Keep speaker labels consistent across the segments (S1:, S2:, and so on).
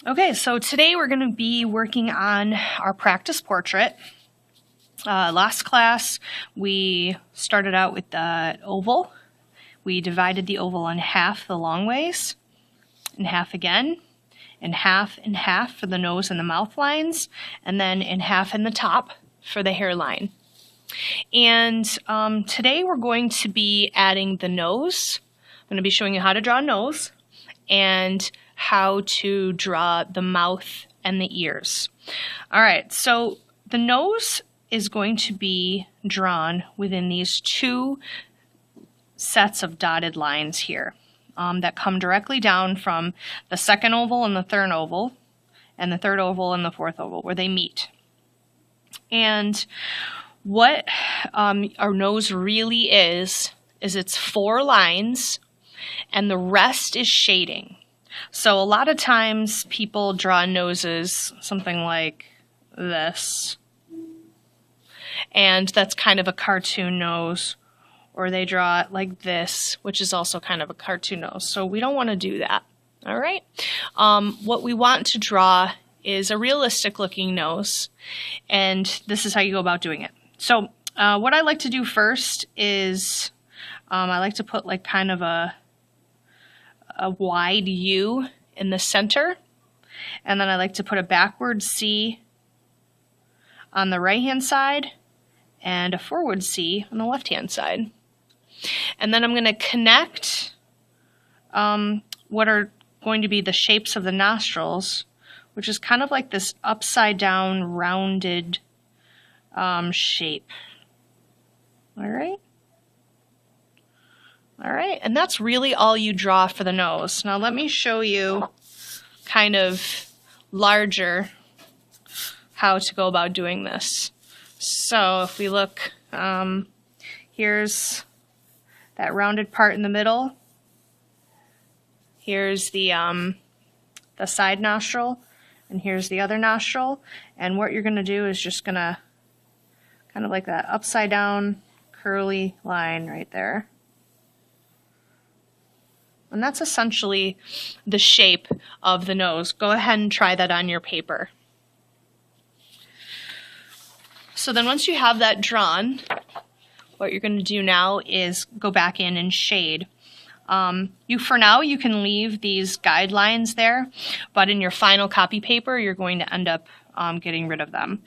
S1: Okay, so today we're going to be working on our practice portrait. Last class we started out with the oval. We divided the oval in half the long ways, in half again, in half for the nose and the mouth lines, and then in half in the top for the hairline. And today we're going to be adding the nose. I'm going to be showing you how to draw a nose and how to draw the mouth and the ears. All right, so the nose is going to be drawn within these two sets of dotted lines here that come directly down from the second oval and the third oval, and the third oval and the fourth oval where they meet. And what our nose really is it's 4 lines and the rest is shading. So a lot of times people draw noses something like this, and that's kind of a cartoon nose, or they draw it like this, which is also kind of a cartoon nose. So we don't want to do that. All right. What we want to draw is a realistic looking nose, and this is how you go about doing it. So what I like to do first is I like to put like kind of a wide U in the center, and then I like to put a backward C on the right hand side and a forward C on the left hand side. And then I'm going to connect what are going to be the shapes of the nostrils, which is kind of like this upside down rounded shape. All right. All right, and that's really all you draw for the nose. Now let me show you kind of larger how to go about doing this. So if we look, here's that rounded part in the middle. Here's the side nostril, and here's the other nostril. And what you're going to do is just going to kind of like that upside down curly line right there. And that's essentially the shape of the nose. Go ahead and try that on your paper. So then once you have that drawn, what you're going to do now is go back in and shade. For now, you can leave these guidelines there, but in your final copy paper, you're going to end up getting rid of them.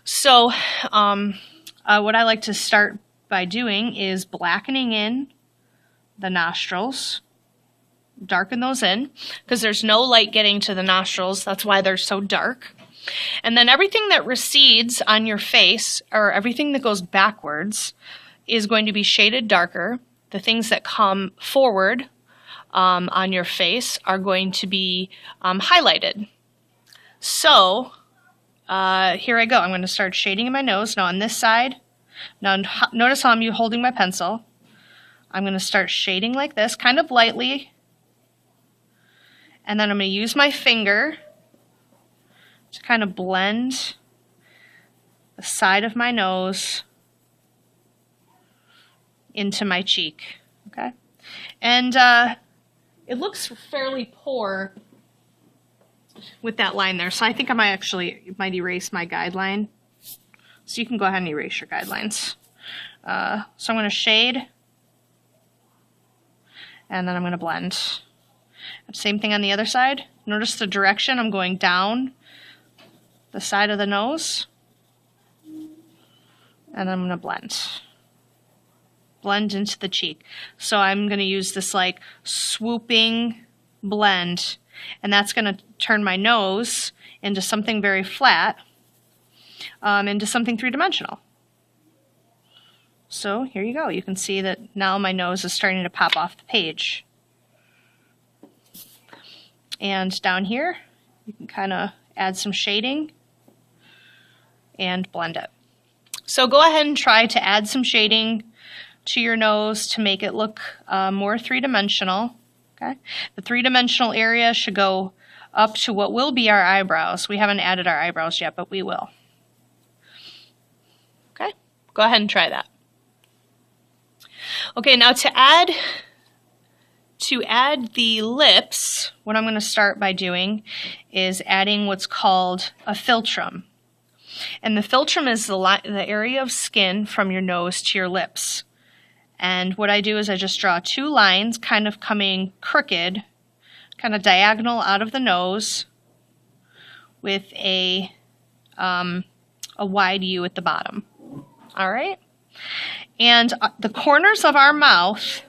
S1: So what I like to start by doing is blackening in the nostrils. Darken those in because there's no light getting to the nostrils. That's why they're so dark. And then everything that recedes on your face, or everything that goes backwards, is going to be shaded darker. The things that come forward on your face are going to be highlighted. So here I go. I'm going to start shading in my nose. Now on this side, now notice how I'm holding my pencil. I'm going to start shading like this, kind of lightly. And then I'm going to use my finger to kind of blend the side of my nose into my cheek, okay? And it looks fairly poor with that line there, so I think I might erase my guideline. So you can go ahead and erase your guidelines. So I'm going to shade, and then I'm going to blend. Same thing on the other side. Notice the direction. I'm going down the side of the nose, and then I'm going to blend into the cheek. So I'm going to use this like swooping blend, and that's going to turn my nose into something very flat, into something three-dimensional. So here you go. You can see that now my nose is starting to pop off the page. And down here, you can kind of add some shading and blend it. So go ahead and try to add some shading to your nose to make it look more three-dimensional. Okay? The three-dimensional area should go up to what will be our eyebrows. We haven't added our eyebrows yet, but we will. Okay? Go ahead and try that. Okay, now to add to add the lips, what I'm going to start by doing is adding what's called a philtrum. And the philtrum is the area of skin from your nose to your lips. And what I do is I just draw two lines kind of coming crooked, kind of diagonal out of the nose with a wide U at the bottom. All right? And the corners of our mouth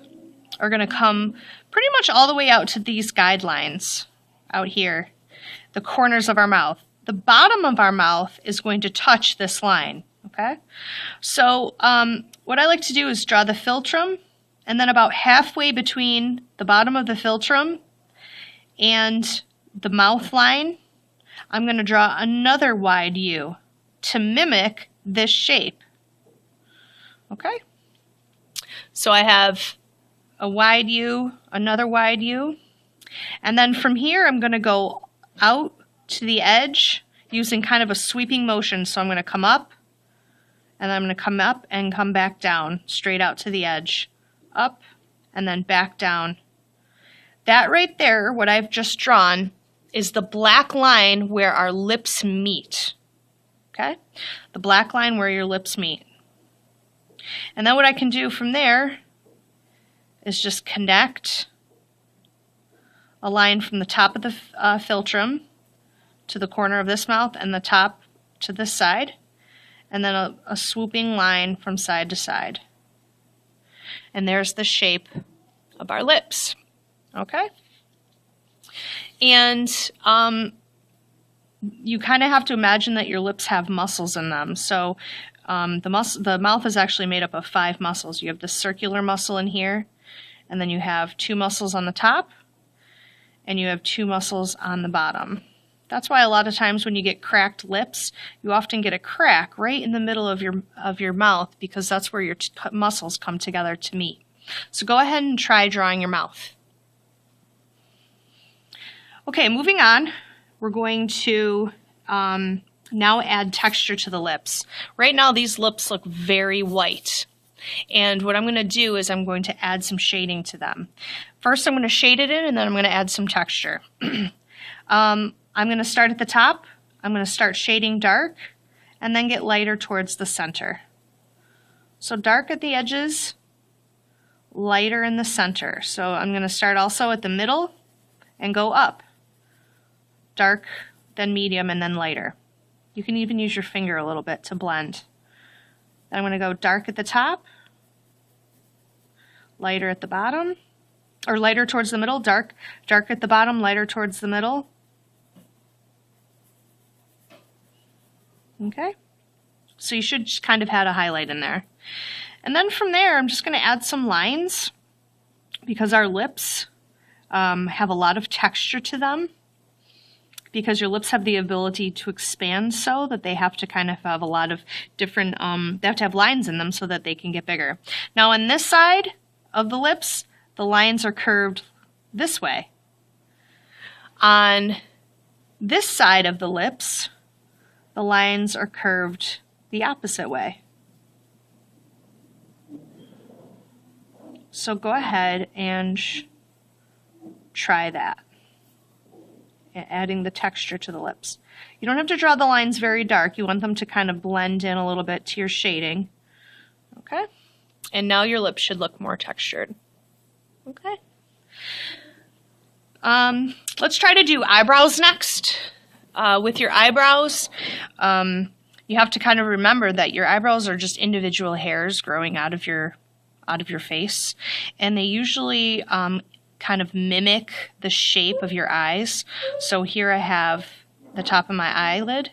S1: are going to come pretty much all the way out to these guidelines out here, the corners of our mouth. The bottom of our mouth is going to touch this line, okay? So what I like to do is draw the philtrum, and then about halfway between the bottom of the philtrum and the mouth line, I'm going to draw another wide U to mimic this shape, okay? So I have a wide U, another wide U, and then from here I'm going to go out to the edge using kind of a sweeping motion. So I'm going to come up, and I'm going to come up and come back down, straight out to the edge, up, and then back down. That right there, what I've just drawn, is the black line where our lips meet, okay? The black line where your lips meet. And then what I can do from there is just connect a line from the top of the philtrum to the corner of this mouth and the top to this side, and then a swooping line from side to side. And there's the shape of our lips, okay? And you kind of have to imagine that your lips have muscles in them. So the mouth is actually made up of 5 muscles. You have the circular muscle in here, and then you have 2 muscles on the top, and you have 2 muscles on the bottom. That's why a lot of times when you get cracked lips, you often get a crack right in the middle of your mouth, because that's where your muscles come together to meet. So go ahead and try drawing your mouth. Okay, moving on, we're going to now add texture to the lips. Right now these lips look very white. And what I'm going to do is I'm going to add some shading to them. First I'm going to shade it in, and then I'm going to add some texture. I'm going to start at the top. I'm going to start shading dark and then get lighter towards the center. So dark at the edges, lighter in the center. So I'm going to start also at the middle and go up. Dark, then medium, and then lighter. You can even use your finger a little bit to blend. Then I'm going to go dark at the top, lighter at the bottom, or lighter towards the middle, dark at the bottom, lighter towards the middle. Okay, so you should just kind of have a highlight in there. And then from there, I'm just going to add some lines, because our lips have a lot of texture to them, because your lips have the ability to expand so that they have to kind of have a lot of different, they have to have lines in them so that they can get bigger. Now on this side of the lips, the lines are curved this way. On this side of the lips, the lines are curved the opposite way. So go ahead and try that, adding the texture to the lips. You don't have to draw the lines very dark. You want them to kind of blend in a little bit to your shading. Okay? And now your lips should look more textured. Okay? Let's try to do eyebrows next. With your eyebrows, you have to kind of remember that your eyebrows are just individual hairs growing out of your face, and they usually kind of mimic the shape of your eyes. So here I have the top of my eyelid,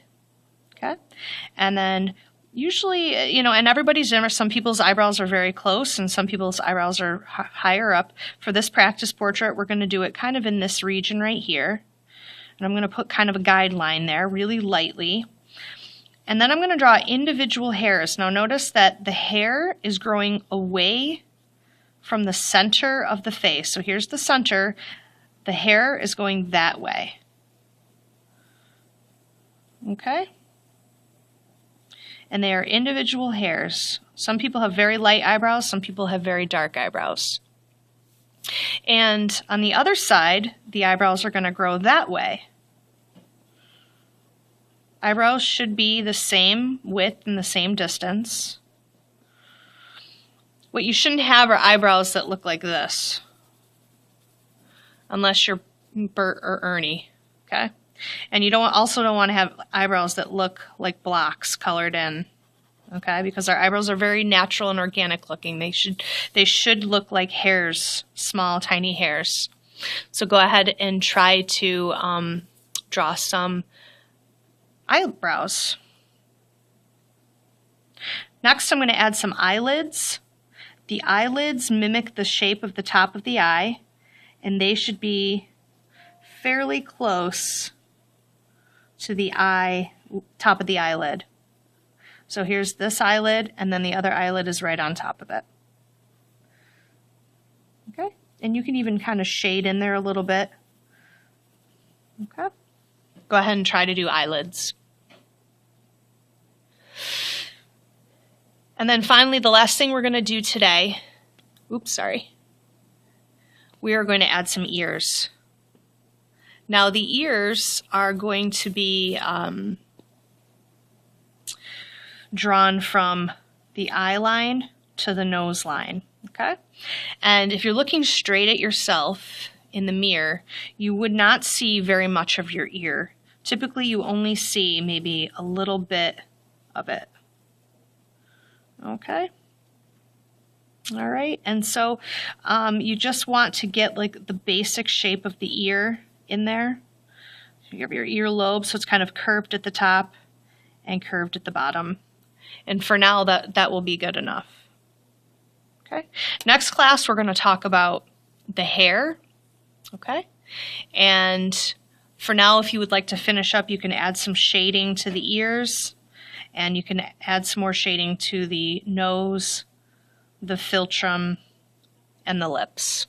S1: okay, and then usually, you know, and everybody's different. Some people's eyebrows are very close, and some people's eyebrows are higher up. For this practice portrait, we're going to do it kind of in this region right here. And I'm going to put kind of a guideline there really lightly. And then I'm going to draw individual hairs. Now notice that the hair is growing away from the center of the face. So here's the center. The hair is going that way. Okay? And they are individual hairs. Some people have very light eyebrows. Some people have very dark eyebrows. And on the other side, the eyebrows are going to grow that way. Eyebrows should be the same width and the same distance. What you shouldn't have are eyebrows that look like this, unless you're Bert or Ernie, okay? And you also don't want to have eyebrows that look like blocks colored in, okay? Because our eyebrows are very natural and organic looking. They should look like hairs, small, tiny hairs. So go ahead and try to draw some eyebrows. Next, I'm going to add some eyelids. The eyelids mimic the shape of the top of the eye, and they should be fairly close to the top of the eyelid. So here's this eyelid, and then the other eyelid is right on top of it. Okay, and you can even kind of shade in there a little bit. Okay, go ahead and try to do eyelids. And then finally, the last thing we're going to do today, we are going to add some ears. Now the ears are going to be drawn from the eye line to the nose line, okay? And if you're looking straight at yourself in the mirror, you would not see very much of your ear. Typically, you only see maybe a little bit of it. Okay. All right. And so you just want to get like the basic shape of the ear in there. You have your earlobe, so it's kind of curved at the top and curved at the bottom. And for now, that will be good enough. Okay. Next class, we're going to talk about the hair. Okay. And for now, if you would like to finish up, you can add some shading to the ears. And you can add some more shading to the nose, the philtrum, and the lips.